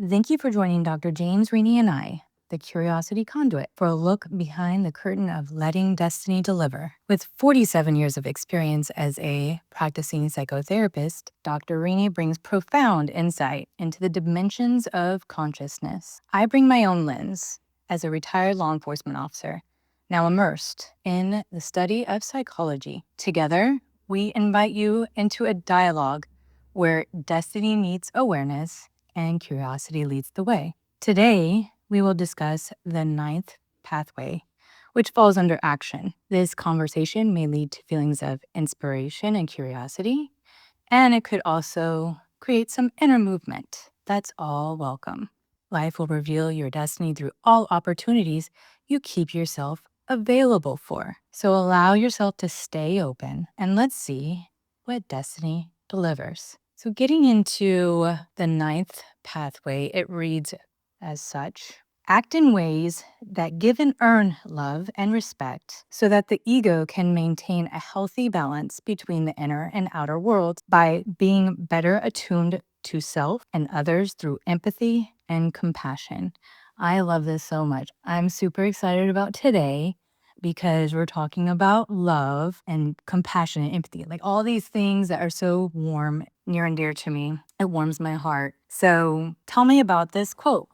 Thank you for joining Dr. James, Rini, and I, the Curiosity Conduit, for a look behind the curtain of letting destiny deliver. With 47 years of experience as a practicing psychotherapist, Dr. Rini brings profound insight into the dimensions of consciousness. I bring my own lens as a retired law enforcement officer, now immersed in the study of psychology. Together, we invite you into a dialogue where destiny meets awareness and curiosity leads the way. Today, we will discuss the ninth pathway, which falls under action. This conversation may lead to feelings of inspiration and curiosity, and it could also create some inner movement. That's all welcome. Life will reveal your destiny through all opportunities you keep yourself available for. So allow yourself to stay open and let's see what destiny delivers. So getting into the ninth pathway, it reads as such: act in ways that give and earn love and respect so that the ego can maintain a healthy balance between the inner and outer worlds by being better attuned to self and others through empathy and compassion. I love this so much. I'm super excited about today because we're talking about love and compassion and empathy, like all these things that are so warm, near and dear to me. It warms my heart. So tell me about this quote,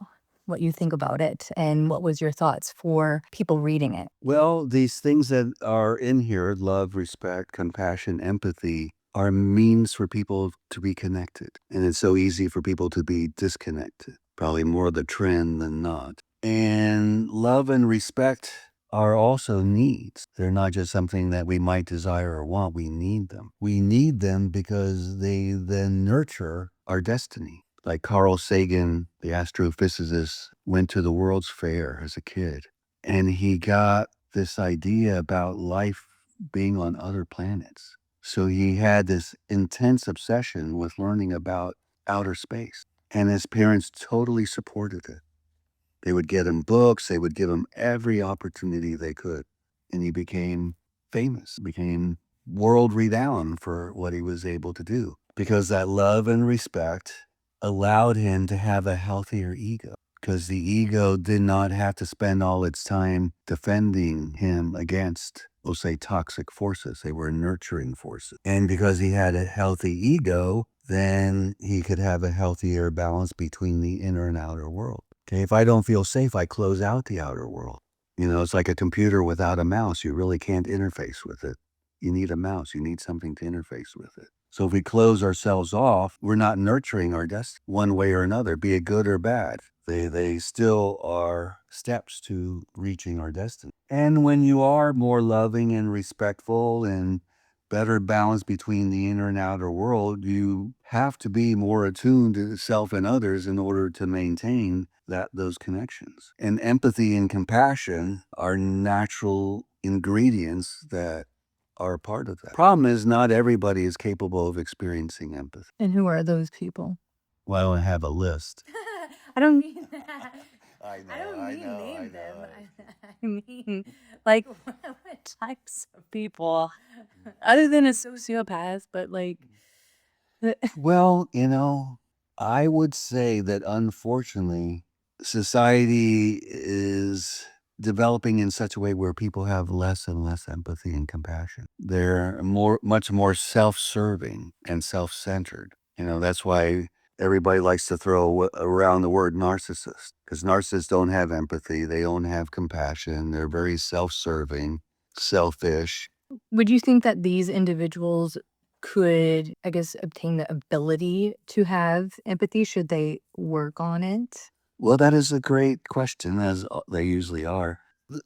what you think about it, and what was your thoughts for people reading it? Well, these things that are in here, love, respect, compassion, empathy, are means for people to be connected. And it's so easy for people to be disconnected, probably more the trend than not. And love and respect are also needs. They're not just something that we might desire or want. We need them. We need them because they then nurture our destiny. Like Carl Sagan, the astrophysicist, went to the World's Fair as a kid, and he got this idea about life being on other planets. So he had this intense obsession with learning about outer space. And his parents totally supported it. They would get him books, they would give him every opportunity they could. And he became famous, became world renowned for what he was able to do, because that love and respect allowed him to have a healthier ego, because the ego did not have to spend all its time defending him against, we'll say, toxic forces. They were nurturing forces. And because he had a healthy ego, then he could have a healthier balance between the inner and outer world. Okay, if I don't feel safe, I close out the outer world. It's like a computer without a mouse. You really can't interface with it. You need a mouse. You need something to interface with it. So if we close ourselves off, we're not nurturing our destiny one way or another, be it good or bad. They still are steps to reaching our destiny. And when you are more loving and respectful and better balance between the inner and outer world, you have to be more attuned to self and others in order to maintain those connections. And empathy and compassion are natural ingredients that are a part of that. Problem is, not everybody is capable of experiencing empathy. And who are those people? Well, I don't have a list. I don't mean that. I know, I don't I mean know, name I them. know. I mean, like, what types of people, other than a sociopath, but like, Well, I would say that unfortunately, society is developing in such a way where people have less and less empathy and compassion. They're much more self-serving and self-centered. That's why everybody likes to throw around the word narcissist, because narcissists don't have empathy. They don't have compassion. They're very self-serving, selfish. would you think that these individuals could, I guess, obtain the ability to have empathy? Should they work on it? Well, that is a great question, as they usually are.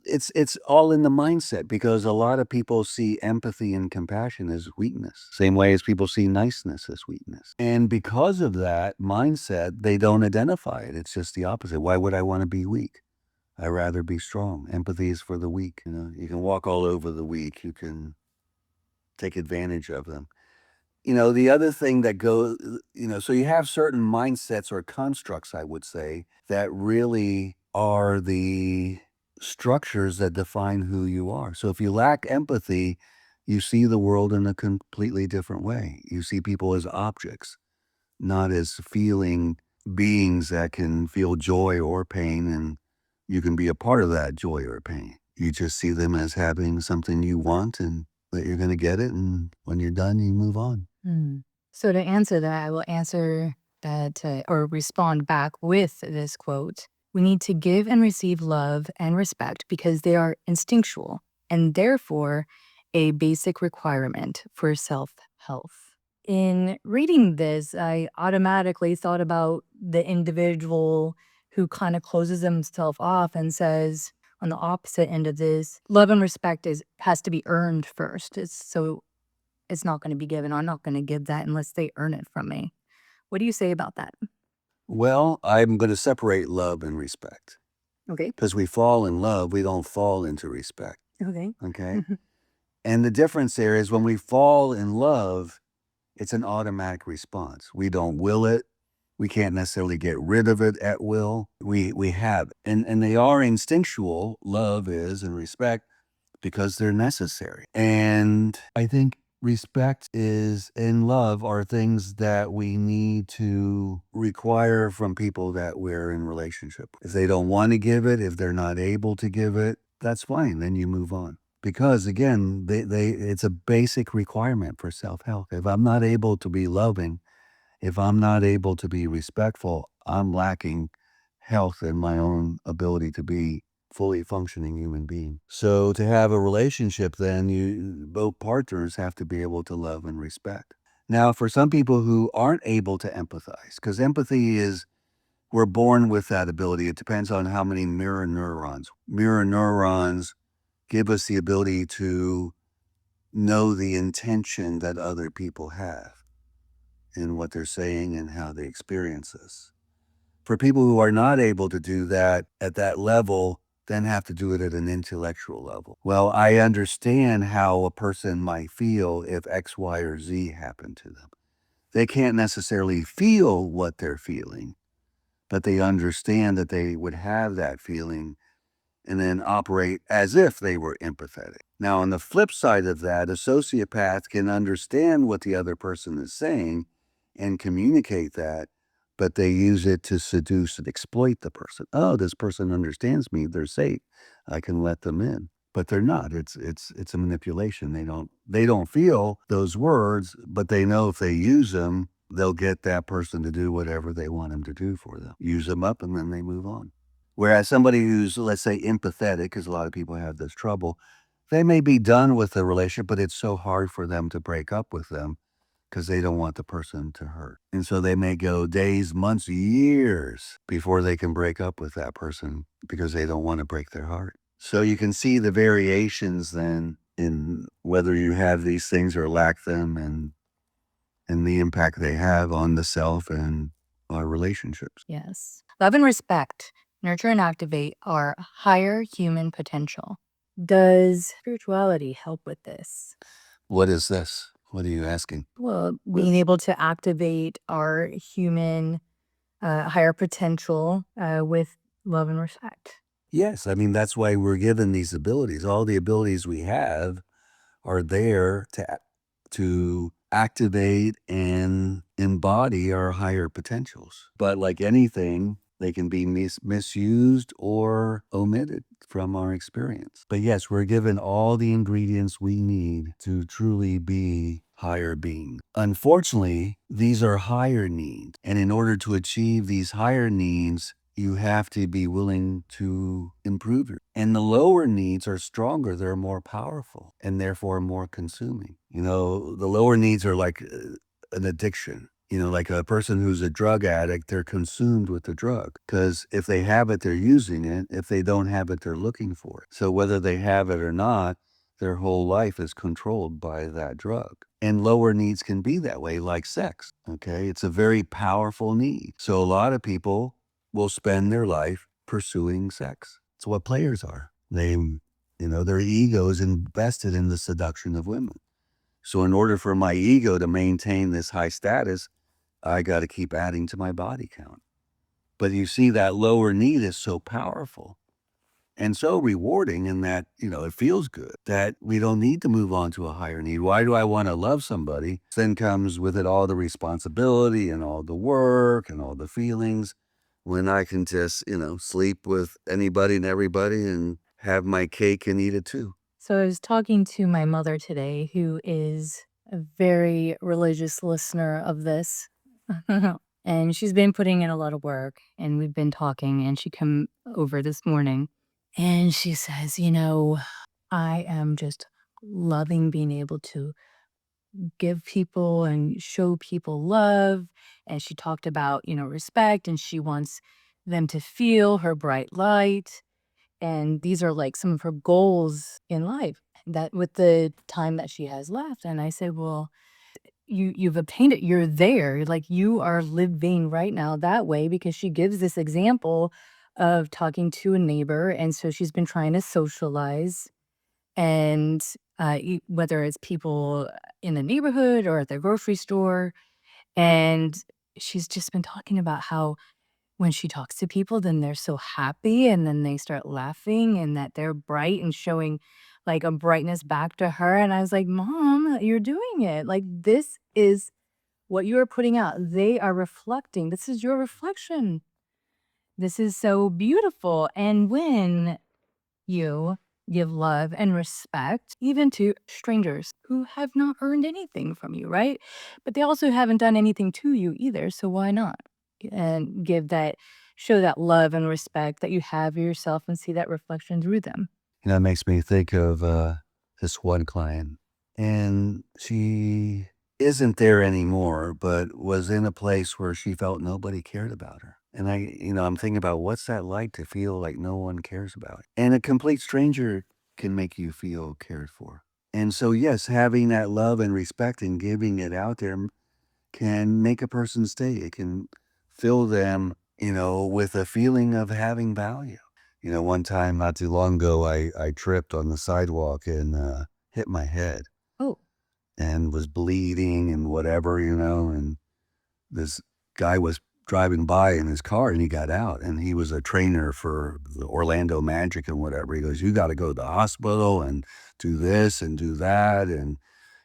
It's all in the mindset, because a lot of people see empathy and compassion as weakness, same way as people see niceness as weakness. And because of that mindset, they don't identify it. It's just the opposite. Why would I want to be weak? I'd rather be strong. Empathy is for the weak. You can walk all over the weak. You can take advantage of them. The other thing that goes, so you have certain mindsets or constructs, I would say, that really are the structures that define who you are. So if you lack empathy, you see the world in a completely different way. You see people as objects, not as feeling beings that can feel joy or pain, and you can be a part of that joy or pain. You just see them as having something you want and that you're going to get it. And when you're done, you move on. So to answer that, I will answer that or respond back with this quote. We need to give and receive love and respect because they are instinctual and therefore a basic requirement for self-health. In reading this, I automatically thought about the individual who kind of closes himself off and says, on the opposite end of this, love and respect has to be earned first. It's not going to be given. I'm not going to give that unless they earn it from me. What do you say about that? Well, I'm going to separate love and respect. Okay. Because we fall in love, we don't fall into respect. Okay. Okay. And the difference there is when we fall in love, it's an automatic response. We don't will it. We can't necessarily get rid of it at will. We have it. And they are instinctual, love is, and respect, because they're necessary. And I think respect is and love are things that we need to require from people that we're in relationship with. If they don't want to give it, if they're not able to give it, that's fine. Then you move on. Because again, it's a basic requirement for self-help. If I'm not able to be loving, if I'm not able to be respectful, I'm lacking health in my own ability to be fully functioning human being. So to have a relationship, then both partners have to be able to love and respect. Now, for some people who aren't able to empathize, because empathy is, we're born with that ability. It depends on how many mirror neurons. Mirror neurons give us the ability to know the intention that other people have in what they're saying and how they experience us. For people who are not able to do that at that level, then have to do it at an intellectual level. Well, I understand how a person might feel if X, Y, or Z happened to them. They can't necessarily feel what they're feeling, but they understand that they would have that feeling and then operate as if they were empathetic. Now, on the flip side of that, a sociopath can understand what the other person is saying and communicate that, but they use it to seduce and exploit the person. Oh, this person understands me. They're safe. I can let them in. But they're not. It's a manipulation. They don't feel those words, but they know if they use them, they'll get that person to do whatever they want them to do for them. Use them up and then they move on. Whereas somebody who's, let's say, empathetic, because a lot of people have this trouble, they may be done with the relationship, but it's so hard for them to break up with them because they don't want the person to hurt. And so they may go days, months, years before they can break up with that person because they don't want to break their heart. So you can see the variations then in whether you have these things or lack them and the impact they have on the self and our relationships. Yes. Love and respect nurture and activate our higher human potential. Does spirituality help with this? What is this? What are you asking? Well, being able to activate our human higher potential with love and respect. Yes, I mean, that's why we're given these abilities. All the abilities we have are there to activate and embody our higher potentials. But like anything, they can be misused or omitted from our experience. But yes, we're given all the ingredients we need to truly be higher beings. Unfortunately, these are higher needs. And in order to achieve these higher needs, you have to be willing to improve your. And the lower needs are stronger, they're more powerful, and therefore more consuming. You know, the lower needs are like an addiction. You know, like a person who's a drug addict, they're consumed with the drug because if they have it, they're using it. If they don't have it, they're looking for it. So whether they have it or not, their whole life is controlled by that drug. And lower needs can be that way, like sex. Okay. It's a very powerful need. So a lot of people will spend their life pursuing sex. It's what players are. Their ego is invested in the seduction of women. So in order for my ego to maintain this high status, I got to keep adding to my body count. But you see, that lower need is so powerful and so rewarding in that, it feels good that we don't need to move on to a higher need. Why do I want to love somebody? Then comes with it all the responsibility and all the work and all the feelings when I can just, sleep with anybody and everybody and have my cake and eat it too. So I was talking to my mother today, who is a very religious listener of this. And she's been putting in a lot of work, and we've been talking, and she come over this morning and she says, I am just loving being able to give people and show people love. And she talked about, respect, and she wants them to feel her bright light. And these are like some of her goals in life that with the time that she has left. And I said, well, you've obtained it. You're there. Like you are living right now that way, because she gives this example of talking to a neighbor. And so she's been trying to socialize, and whether it's people in the neighborhood or at the grocery store. And she's just been talking about how when she talks to people, then they're so happy, and then they start laughing, and that they're bright and showing like a brightness back to her. And I was like, Mom, you're doing it. Like, this is what you are putting out. They are reflecting. This is your reflection. This is so beautiful. And when you give love and respect, even to strangers who have not earned anything from you, right? But they also haven't done anything to you either. So why not? And show that love and respect that you have for yourself, and see that reflection through them. It makes me think of this one client, and she isn't there anymore, but was in a place where she felt nobody cared about her. And I'm thinking about what's that like to feel like no one cares about you. And a complete stranger can make you feel cared for. And so, yes, having that love and respect and giving it out there can make a person stay. It can fill them, with a feeling of having value. One time not too long ago, I tripped on the sidewalk and hit my head Oh, and was bleeding and whatever, and this guy was driving by in his car and he got out, and he was a trainer for the Orlando Magic and whatever. He goes, "You got to go to the hospital and do this and do that." And,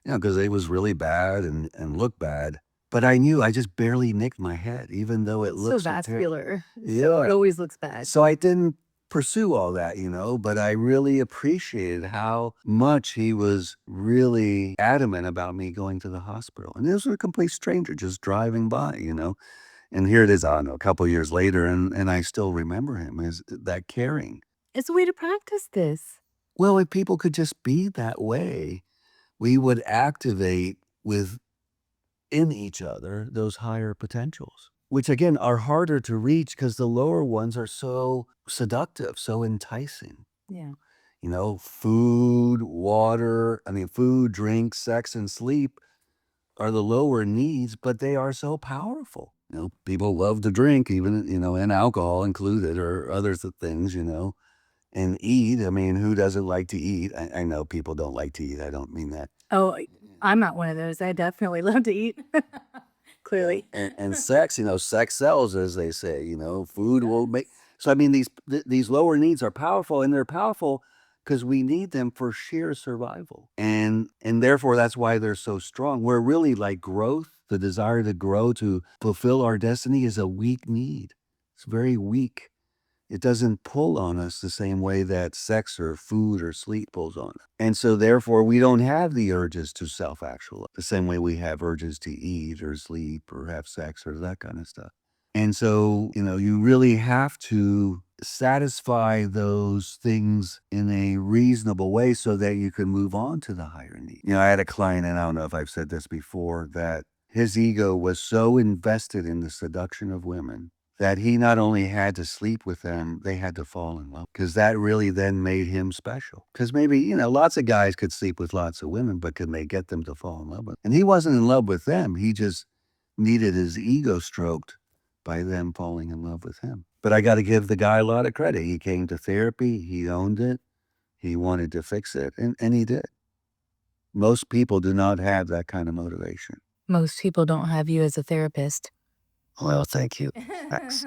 because it was really bad and looked bad. But I knew I just barely nicked my head, even though it so looked so terrible. vascular. So Yeah. it always looks bad. So I didn't pursue all that, but I really appreciated how much he was really adamant about me going to the hospital. And this was a complete stranger just driving by. And here it is, I don't know, a couple years later, and I still remember him as that caring. It's a way to practice this. Well, if people could just be that way, we would activate within each other those higher potentials, which again are harder to reach because the lower ones are so seductive, so enticing. Yeah. Food, water, food, drink, sex, and sleep are the lower needs, but they are so powerful. People love to drink, even, and alcohol included, or others of things, and eat. Who doesn't like to eat? I know people don't like to eat. I don't mean that. Oh, I'm not one of those. I definitely love to eat. Clearly. And sex, sex sells, as they say. Food will make. So these lower needs are powerful, and they're powerful because we need them for sheer survival, and therefore that's why they're so strong. We're really like growth. The desire to grow, to fulfill our destiny, is a weak need. It's very weak. It doesn't pull on us the same way that sex or food or sleep pulls on us. And so therefore we don't have the urges to self-actualize the same way we have urges to eat or sleep or have sex or that kind of stuff. And so, you really have to satisfy those things in a reasonable way so that you can move on to the higher need. I had a client, and I don't know if I've said this before, that his ego was so invested in the seduction of women that he not only had to sleep with them, they had to fall in love, because that really then made him special. Because maybe, lots of guys could sleep with lots of women, but could they get them to fall in love with them? And he wasn't in love with them. He just needed his ego stroked by them falling in love with him. But I got to give the guy a lot of credit. He came to therapy. He owned it. He wanted to fix it, and he did. Most people do not have that kind of motivation. Most people don't have you as a therapist. Well, thank you. Thanks.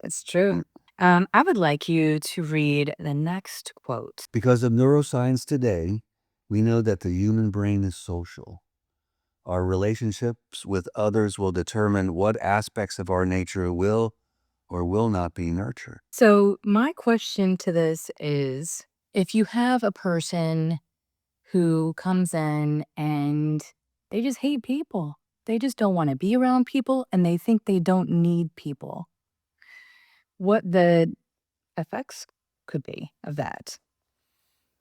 It's true. I would like you to read the next quote. Because of neuroscience today, we know that the human brain is social. Our relationships with others will determine what aspects of our nature will or will not be nurtured. So, my question to this is, if you have a person who comes in and they just hate people, they just don't want to be around people, and they think they don't need people, what the effects could be of that?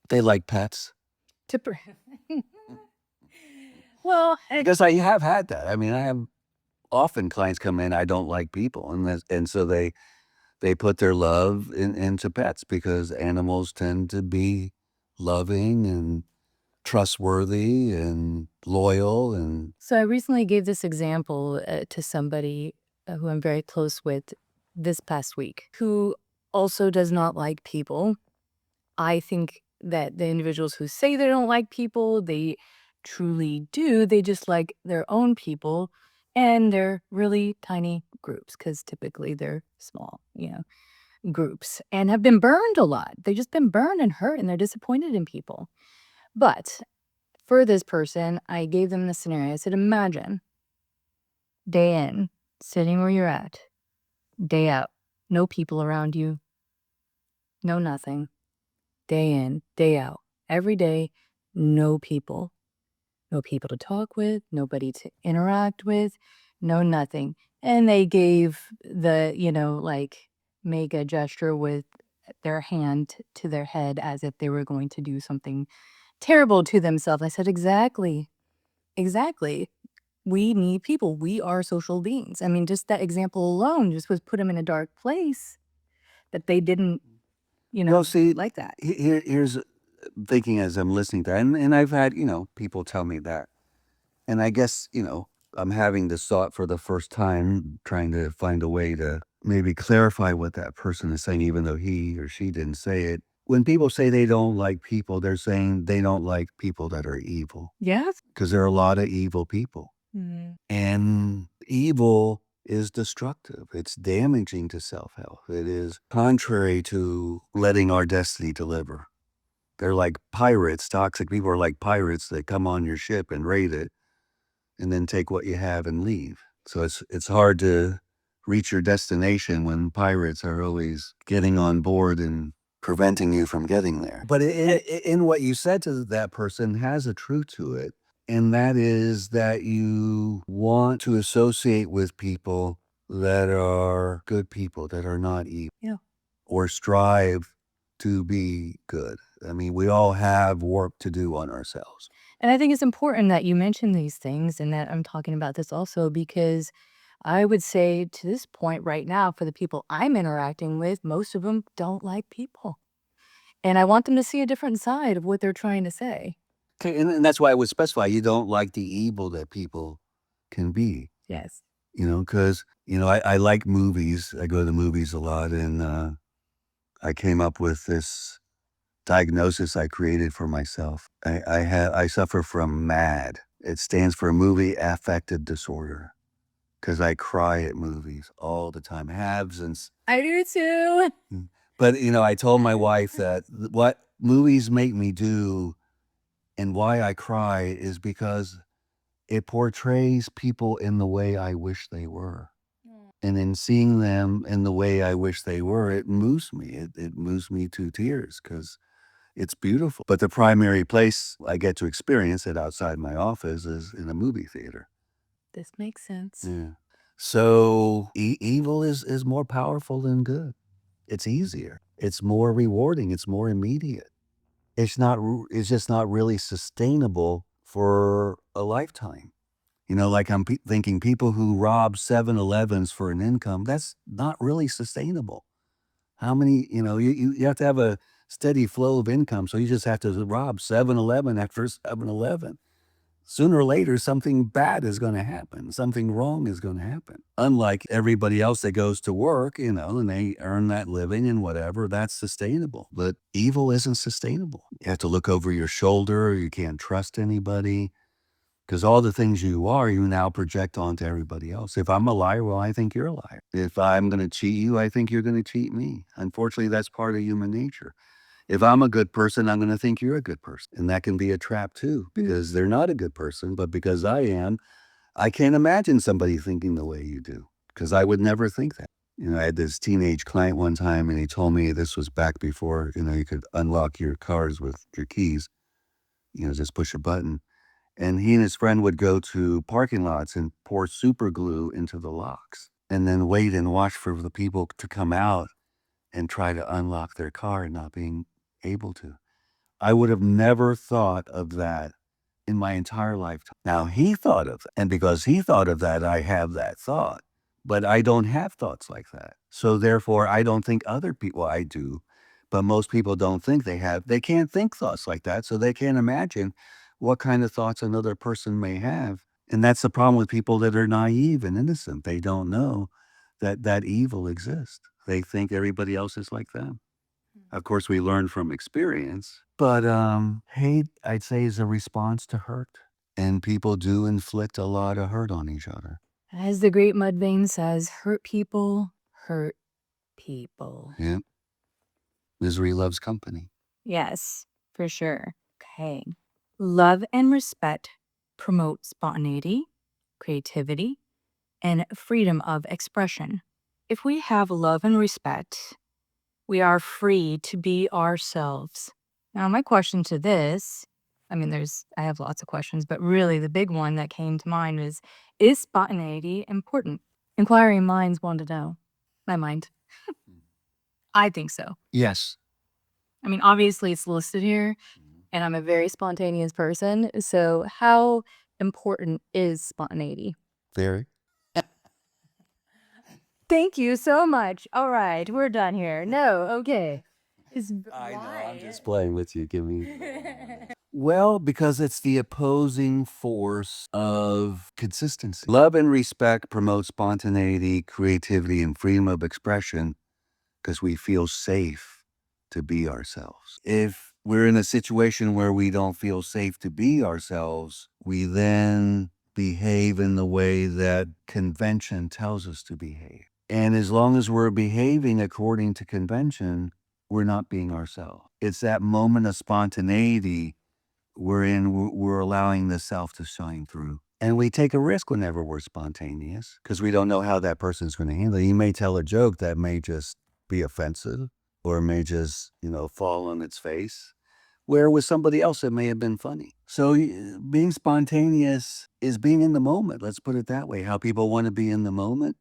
They like pets. To well, Because I have had that. I mean, I have often clients come in, I don't like people. And so they put their love into pets because animals tend to be loving and trustworthy and loyal. And so I recently gave this example to somebody who I'm very close with this past week, who also does not like people. I think that the individuals who say they don't like people, they truly do. They just like their own people, and they're really tiny groups because typically they're small, groups, and have been burned a lot. They've just been burned and hurt, and they're disappointed in people. But for this person, I gave them the scenario. I said, imagine day in, sitting where you're at, day out, no people around you, no nothing, day in, day out, every day, no people. No people to talk with, nobody to interact with, no nothing. And they gave the, like, mega gesture with their hand to their head as if they were going to do something terrible to themselves. I said, exactly, exactly. We need people. We are social beings. I mean, just that example alone just was put them in a dark place that they didn't, well, see, like that. here's thinking as I'm listening to that, and I've had, people tell me that. And I guess, I'm having this thought for the first time, trying to find a way to maybe clarify what that person is saying, even though he or she didn't say it. When people say they don't like people, they're saying they don't like people that are evil, Yes. because there are a lot of evil people. And evil is destructive. It's damaging to self-health. It is contrary to letting our destiny deliver. They're like pirates. Toxic people are like pirates that come on your ship and raid it and then take what you have and leave. So it's hard to reach your destination when pirates are always getting on board and preventing you from getting there. But in what you said to that person has a truth to it. And that is that you want to associate with people that are good people, that are not evil. Yeah. Or strive to be good. I mean, we all have work to do on ourselves. And I think it's important that you mention these things and that I'm talking about this also because I would say to this point right now, for the people I'm interacting with, most of them don't like people. And I want them to see a different side of what they're trying to say. Okay, and that's why I would specify you don't like the evil that people can be, Yes. because, I like movies. I go to the movies a lot, and I came up with this diagnosis I created for myself. I suffer from MAD. It stands for movie affective disorder. Because I cry at movies all the time, halves and. I do too. But I told my wife that what movies make me do and why I cry is because it portrays people in the way I wish they were. And in seeing them in the way I wish they were, it moves me. It moves me to tears because it's beautiful. But the primary place I get to experience it outside my office is in a movie theater. This makes sense. Yeah. So evil is more powerful than good. It's easier. It's more rewarding. It's more immediate. It's just not really sustainable for a lifetime. Like I'm thinking people who rob 7-Elevens for an income, that's not really sustainable. How many, you have to have a steady flow of income. So you just have to rob 7-Eleven after 7-Eleven. Sooner or later, something bad is going to happen. Something wrong is going to happen. Unlike everybody else that goes to work, and they earn that living and whatever, that's sustainable. But evil isn't sustainable. You have to look over your shoulder. You can't trust anybody. Because all the things you are, you now project onto everybody else. If I'm a liar, well, I think you're a liar. If I'm going to cheat you, I think you're going to cheat me. Unfortunately, that's part of human nature. If I'm a good person, I'm going to think you're a good person. And that can be a trap too, because they're not a good person. But because I am, I can't imagine somebody thinking the way you do, because I would never think that. I had this teenage client one time, and he told me, this was back before, you could unlock your cars with your keys, just push a button. And he and his friend would go to parking lots and pour super glue into the locks and then wait and watch for the people to come out and try to unlock their car and not being able to. I would have never thought of that in my entire lifetime. Now he thought of that, and because he thought of that, I have that thought. But I don't have thoughts like that. So therefore, I don't think other people, I do, but most people don't think they can't think thoughts like that, so they can't imagine what kind of thoughts another person may have. And that's the problem with people that are naive and innocent. They don't know that evil exists. They think everybody else is like them. Of course, we learn from experience, but hate, I'd say, is a response to hurt. And people do inflict a lot of hurt on each other. As the great Mudvayne says, hurt people hurt people. Yeah. Misery loves company. Yes, for sure. Okay. Love and respect promote spontaneity, creativity, and freedom of expression. If we have love and respect, we are free to be ourselves. Now, my question to this, I have lots of questions, but really the big one that came to mind is spontaneity important? Inquiring minds want to know. My mind. I think so. Yes. Obviously it's listed here, and I'm a very spontaneous person. So how important is spontaneity? Very. Thank you so much. All right, we're done here. No, okay. I know, I'm just playing with you. Give me. Well, because it's the opposing force of consistency. Love and respect promote spontaneity, creativity, and freedom of expression because we feel safe to be ourselves. If we're in a situation where we don't feel safe to be ourselves, we then behave in the way that convention tells us to behave. And as long as we're behaving according to convention, we're not being ourselves. It's that moment of spontaneity we're allowing the self to shine through. And we take a risk whenever we're spontaneous because we don't know how that person's going to handle it. You may tell a joke that may just be offensive or may just, fall on its face, where with somebody else it may have been funny. So being spontaneous is being in the moment. Let's put it that way. How people want to be in the moment.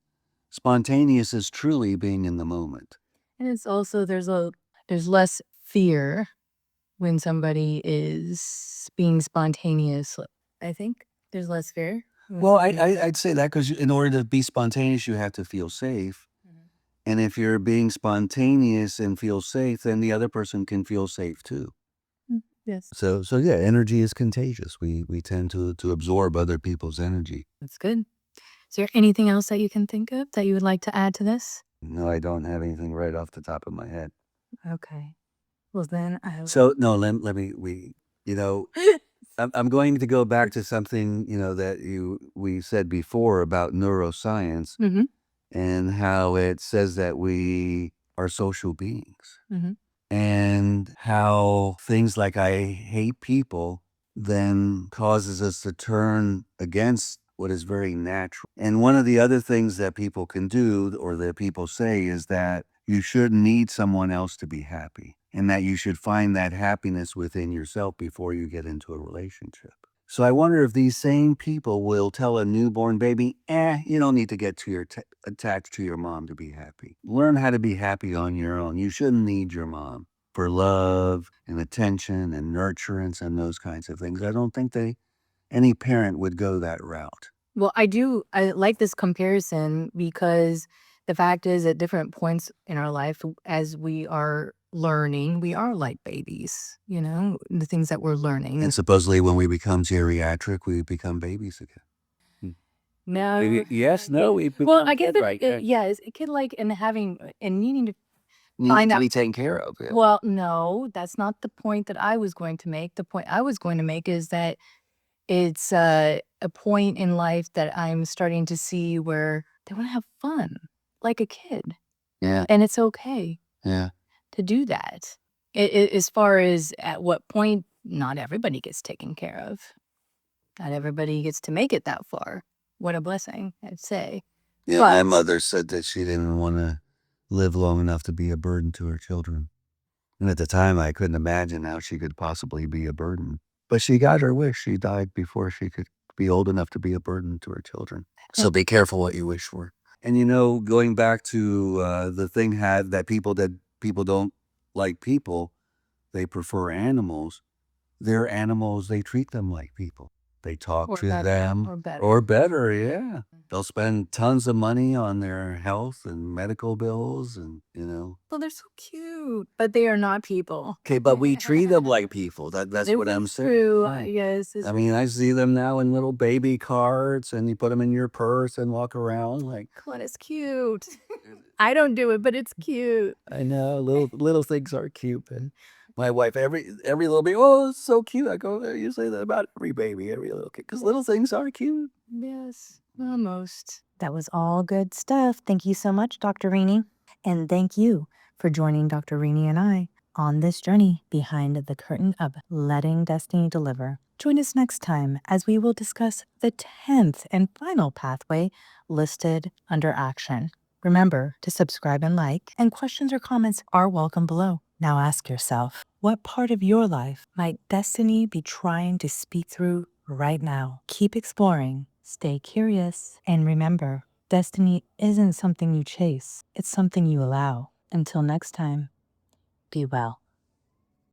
Spontaneous is truly being in the moment. And it's also there's less fear when somebody is being spontaneous. I think there's less fear. Well, I'd say that because in order to be spontaneous, you have to feel safe. And if you're being spontaneous and feel safe, then the other person can feel safe too. Yes. So yeah, energy is contagious. We tend to absorb other people's energy. That's good. Is there anything else that you can think of that you would like to add to this? No, I don't have anything right off the top of my head. Okay. Well, then So no, let me I'm going to go back to something, that we said before about neuroscience and how it says that we are social beings. And how things like I hate people then causes us to turn against what is very natural. And one of the other things that people can do or that people say is that you shouldn't need someone else to be happy and that you should find that happiness within yourself before you get into a relationship. So I wonder if these same people will tell a newborn baby, you don't need to get attached to your mom to be happy. Learn how to be happy on your own. You shouldn't need your mom for love and attention and nurturance and those kinds of things. I don't think any parent would go that route. Well, I like this comparison because the fact is at different points in our life, as we are learning, we are like babies, the things that we're learning. And supposedly when we become geriatric, we become babies again. No. Yes, no. Well, I guess it could like in having and needing to Need to be taken care of. Yeah. Well, no, that's not the point that I was going to make. The point I was going to make is that It's a point in life that I'm starting to see where they want to have fun like a kid. Yeah. And it's okay Yeah. to do that. As far as at what point, not everybody gets taken care of. Not everybody gets to make it that far. What a blessing, I'd say. Yeah, my But- mother said that she didn't want to live long enough to be a burden to her children. And at the time, I couldn't imagine how she could possibly be a burden. But she got her wish. She died before she could be old enough to be a burden to her children. So be careful what you wish for. And going back to the thing that people don't like people, they prefer animals. They're animals, they treat them like people. They talk Or to better, them. or better. Or better, yeah. They'll spend tons of money on their health and medical bills and. Well, they're so cute, but they are not people. Okay, but we treat them like people. That's what I'm saying. True. Right. Yes. I mean, I see them now in little baby carts, and you put them in your purse and walk around like. Well, it's cute. I don't do it, but it's cute. I know little things are cute, and my wife every little baby. Oh, it's so cute. I go, you say that about every baby, every little kid, because little things are cute. Yes, almost. That was all good stuff. Thank you so much, Dr. Rini. And thank you for joining Dr. Rini and I on this journey behind the curtain of letting destiny deliver. Join us next time as we will discuss the 10th and final pathway listed under action. Remember to subscribe and like, and questions or comments are welcome below. Now ask yourself, what part of your life might destiny be trying to speak through right now? Keep exploring, stay curious, and remember, destiny isn't something you chase, it's something you allow. Until next time, be well.